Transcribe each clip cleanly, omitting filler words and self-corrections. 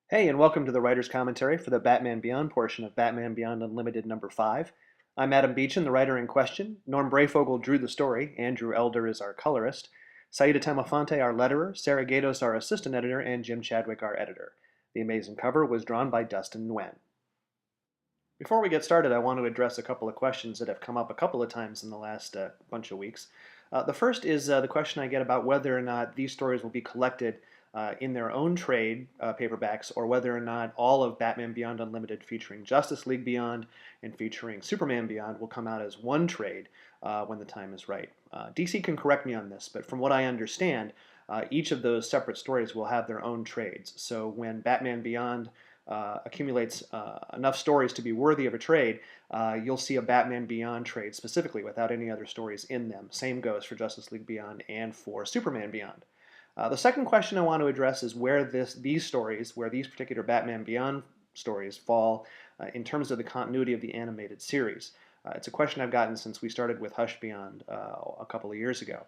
Hey, and welcome to the writer's commentary for the Batman Beyond portion of Batman Beyond Unlimited number 5. I'm Adam Beechin, the writer in question. Norm Brayfogle drew the story. Andrew Elder is our colorist. Saida Temofonte, our letterer. Sarah Gatos, our assistant editor. And Jim Chadwick, our editor. The amazing cover was drawn by Dustin Nguyen. Before we get started, I want to address a couple of questions that have come up a couple of times in the last bunch of weeks. The first is the question I get about whether or not these stories will be collected in their own trade paperbacks, or whether or not all of Batman Beyond Unlimited featuring Justice League Beyond and featuring Superman Beyond will come out as one trade when the time is right. DC can correct me on this, but from what I understand, each of those separate stories will have their own trades. So when Batman Beyond accumulates enough stories to be worthy of a trade, you'll see a Batman Beyond trade specifically without any other stories in them. Same goes for Justice League Beyond and for Superman Beyond. The second question I want to address is where these particular Batman Beyond stories fall in terms of the continuity of the animated series. It's a question I've gotten since we started with Hush Beyond a couple of years ago.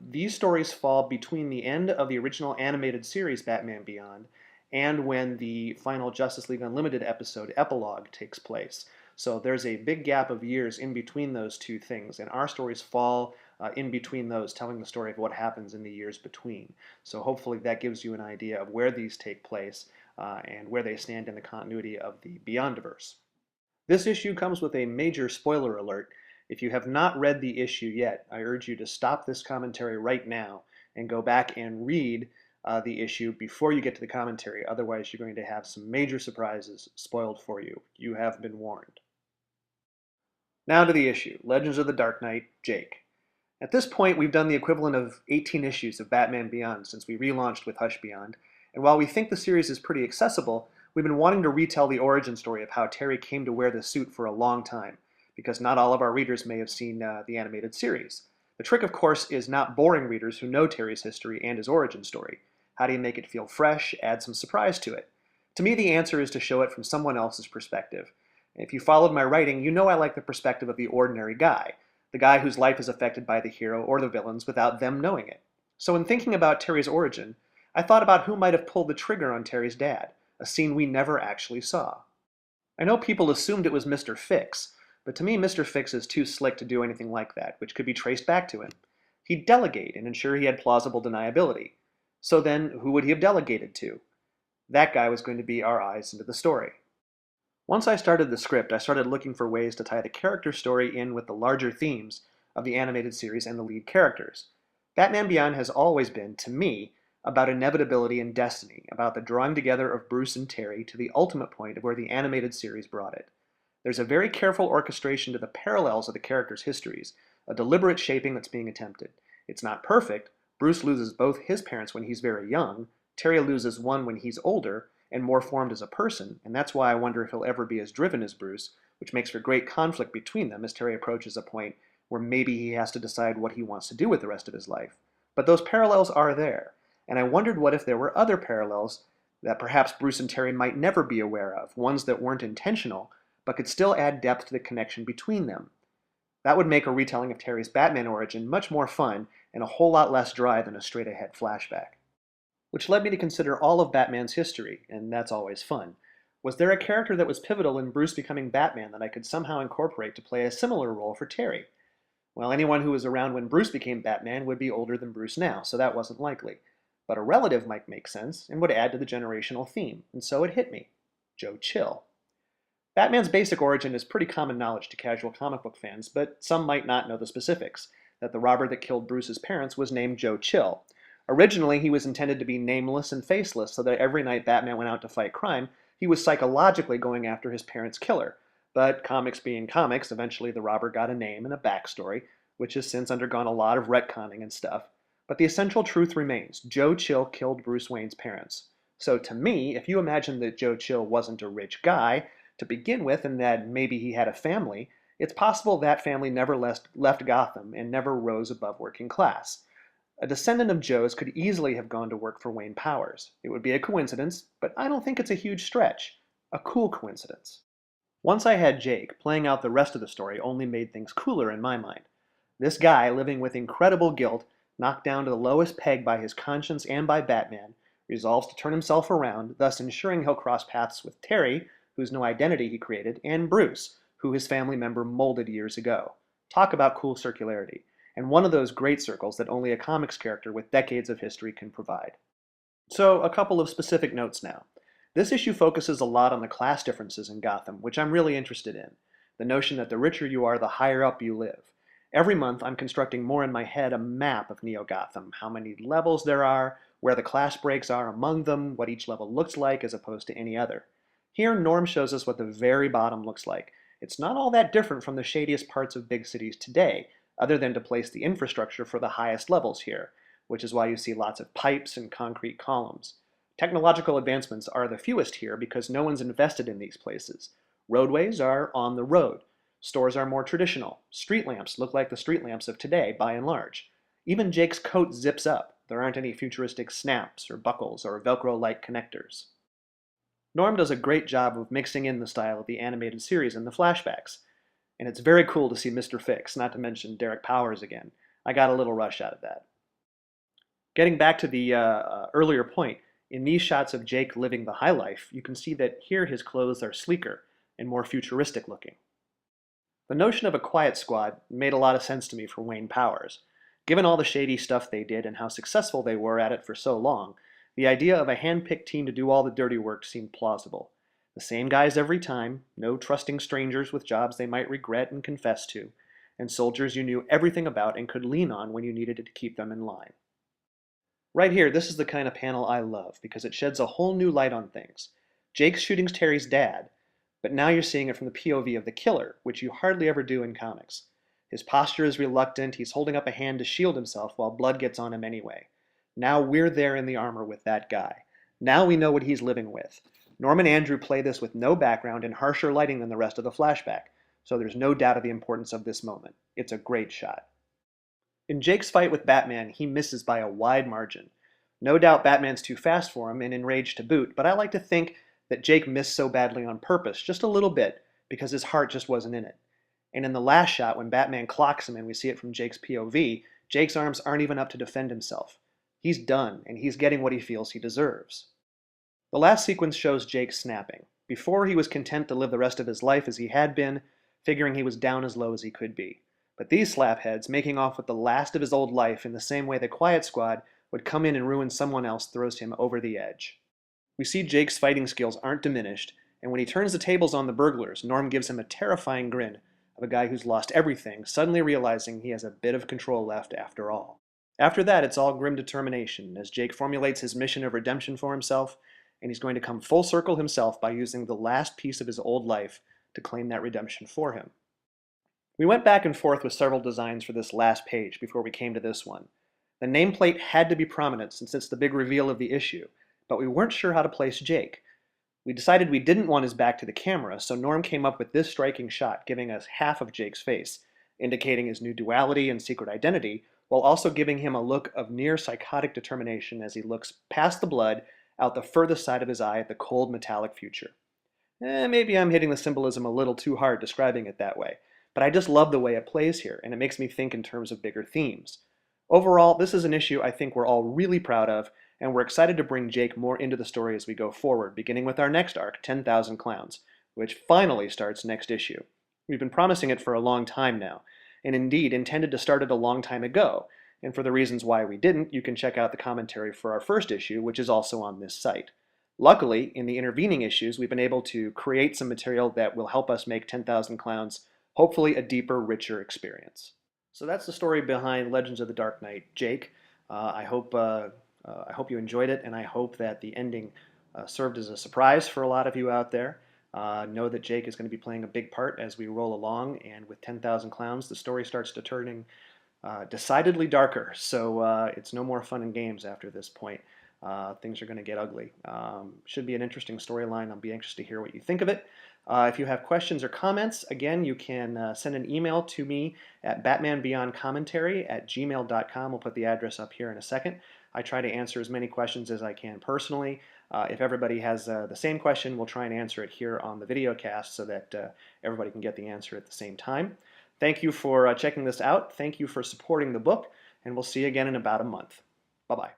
These stories fall between the end of the original animated series Batman Beyond and when the final Justice League Unlimited episode epilogue takes place. So there's a big gap of years in between those two things, and our stories fall in between those, telling the story of what happens in the years between. So hopefully that gives you an idea of where these take place and where they stand in the continuity of the Beyondiverse. This issue comes with a major spoiler alert. If you have not read the issue yet, I urge you to stop this commentary right now and go back and read the issue before you get to the commentary. Otherwise, you're going to have some major surprises spoiled for you. You have been warned. Now to the issue, Legends of the Dark Knight, Jake. At this point, we've done the equivalent of 18 issues of Batman Beyond since we relaunched with Hush Beyond, and while we think the series is pretty accessible, we've been wanting to retell the origin story of how Terry came to wear the suit for a long time, because not all of our readers may have seen the animated series. The trick, of course, is not boring readers who know Terry's history and his origin story. How do you make it feel fresh, add some surprise to it? To me, the answer is to show it from someone else's perspective. If you followed my writing, you know I like the perspective of the ordinary guy, the guy whose life is affected by the hero or the villains without them knowing it. So in thinking about Terry's origin, I thought about who might have pulled the trigger on Terry's dad, a scene we never actually saw. I know people assumed it was Mr. Fix, but to me Mr. Fix is too slick to do anything like that, which could be traced back to him. He'd delegate and ensure he had plausible deniability. So then, who would he have delegated to? That guy was going to be our eyes into the story. Once I started the script, I started looking for ways to tie the character story in with the larger themes of the animated series and the lead characters. Batman Beyond has always been, to me, about inevitability and destiny, about the drawing together of Bruce and Terry to the ultimate point of where the animated series brought it. There's a very careful orchestration to the parallels of the characters' histories, a deliberate shaping that's being attempted. It's not perfect. Bruce loses both his parents when he's very young, Terry loses one when he's older, and more formed as a person, and that's why I wonder if he'll ever be as driven as Bruce, which makes for great conflict between them as Terry approaches a point where maybe he has to decide what he wants to do with the rest of his life. But those parallels are there, and I wondered what if there were other parallels that perhaps Bruce and Terry might never be aware of, ones that weren't intentional, but could still add depth to the connection between them. That would make a retelling of Terry's Batman origin much more fun and a whole lot less dry than a straight-ahead flashback. Which led me to consider all of Batman's history, and that's always fun. Was there a character that was pivotal in Bruce becoming Batman that I could somehow incorporate to play a similar role for Terry? Well, anyone who was around when Bruce became Batman would be older than Bruce now, so that wasn't likely. But a relative might make sense and would add to the generational theme, and so it hit me. Joe Chill. Batman's basic origin is pretty common knowledge to casual comic book fans, but some might not know the specifics, that the robber that killed Bruce's parents was named Joe Chill. Originally, he was intended to be nameless and faceless, so that every night Batman went out to fight crime, he was psychologically going after his parents' killer. But comics being comics, eventually the robber got a name and a backstory, which has since undergone a lot of retconning and stuff. But the essential truth remains: Joe Chill killed Bruce Wayne's parents. So to me, if you imagine that Joe Chill wasn't a rich guy to begin with, and that maybe he had a family, it's possible that family never left Gotham and never rose above working class. A descendant of Joe's could easily have gone to work for Wayne Powers. It would be a coincidence, but I don't think it's a huge stretch. A cool coincidence. Once I had Jake, playing out the rest of the story only made things cooler in my mind. This guy, living with incredible guilt, knocked down to the lowest peg by his conscience and by Batman, resolves to turn himself around, thus ensuring he'll cross paths with Terry, whose new identity he created, and Bruce, who his family member molded years ago. Talk about cool circularity, and one of those great circles that only a comics character with decades of history can provide. So, a couple of specific notes now. This issue focuses a lot on the class differences in Gotham, which I'm really interested in. The notion that the richer you are, the higher up you live. Every month, I'm constructing more in my head a map of Neo-Gotham, how many levels there are, where the class breaks are among them, what each level looks like as opposed to any other. Here, Norm shows us what the very bottom looks like. It's not all that different from the shadiest parts of big cities today, other than to place the infrastructure for the highest levels here, which is why you see lots of pipes and concrete columns. Technological advancements are the fewest here because no one's invested in these places. Roadways are on the road. Stores are more traditional. Street lamps look like the street lamps of today, by and large. Even Jake's coat zips up. There aren't any futuristic snaps or buckles or Velcro-like connectors. Norm does a great job of mixing in the style of the animated series in the flashbacks. And it's very cool to see Mr. Fix, not to mention Derek Powers again. I got a little rush out of that. Getting back to the earlier point, in these shots of Jake living the high life, you can see that here his clothes are sleeker and more futuristic looking. The notion of a quiet squad made a lot of sense to me for Wayne Powers. Given all the shady stuff they did and how successful they were at it for so long, the idea of a hand-picked team to do all the dirty work seemed plausible. The same guys every time, no trusting strangers with jobs they might regret and confess to, and soldiers you knew everything about and could lean on when you needed to keep them in line. Right here, this is the kind of panel I love because it sheds a whole new light on things. Jake's shooting Terry's dad, but now you're seeing it from the POV of the killer, which you hardly ever do in comics. His posture is reluctant, he's holding up a hand to shield himself while blood gets on him anyway. Now we're there in the armor with that guy. Now we know what he's living with. Norm and Andrew play this with no background and harsher lighting than the rest of the flashback, so there's no doubt of the importance of this moment. It's a great shot. In Jake's fight with Batman, he misses by a wide margin. No doubt Batman's too fast for him and enraged to boot, but I like to think that Jake missed so badly on purpose, just a little bit, because his heart just wasn't in it. And in the last shot, when Batman clocks him and we see it from Jake's POV, Jake's arms aren't even up to defend himself. He's done, and he's getting what he feels he deserves. The last sequence shows Jake snapping. Before, he was content to live the rest of his life as he had been, figuring he was down as low as he could be. But these slapheads, making off with the last of his old life in the same way the Quiet Squad would come in and ruin someone else, throws him over the edge. We see Jake's fighting skills aren't diminished, and when he turns the tables on the burglars, Norm gives him a terrifying grin of a guy who's lost everything, suddenly realizing he has a bit of control left after all. After that, it's all grim determination, as Jake formulates his mission of redemption for himself, and he's going to come full circle himself by using the last piece of his old life to claim that redemption for him. We went back and forth with several designs for this last page before we came to this one. The nameplate had to be prominent since it's the big reveal of the issue, but we weren't sure how to place Jake. We decided we didn't want his back to the camera, so Norm came up with this striking shot, giving us half of Jake's face, indicating his new duality and secret identity, while also giving him a look of near psychotic determination as he looks past the blood out the furthest side of his eye at the cold metallic future. Maybe I'm hitting the symbolism a little too hard describing it that way, but I just love the way it plays here, and it makes me think in terms of bigger themes. Overall, this is an issue I think we're all really proud of, and we're excited to bring Jake more into the story as we go forward, beginning with our next arc, 10,000 Clowns, which finally starts next issue. We've been promising it for a long time now, and indeed intended to start it a long time ago, and for the reasons why we didn't, you can check out the commentary for our first issue, which is also on this site. Luckily, in the intervening issues, we've been able to create some material that will help us make 10,000 Clowns hopefully a deeper, richer experience. So that's the story behind Legends of the Dark Knight, Jake. I hope you enjoyed it, and I hope that the ending served as a surprise for a lot of you out there. Know that Jake is going to be playing a big part as we roll along, and with 10,000 Clowns, the story starts to turning decidedly darker, so it's no more fun and games after this point. Things are going to get ugly. Should be an interesting storyline. I'll be anxious to hear what you think of it. If you have questions or comments, again, you can send an email to me at batmanbeyondcommentary@gmail.com. We'll put the address up here in a second. I try to answer as many questions as I can personally. If everybody has the same question, we'll try and answer it here on the video cast so that everybody can get the answer at the same time. Thank you for checking this out. Thank you for supporting the book, and we'll see you again in about a month. Bye-bye.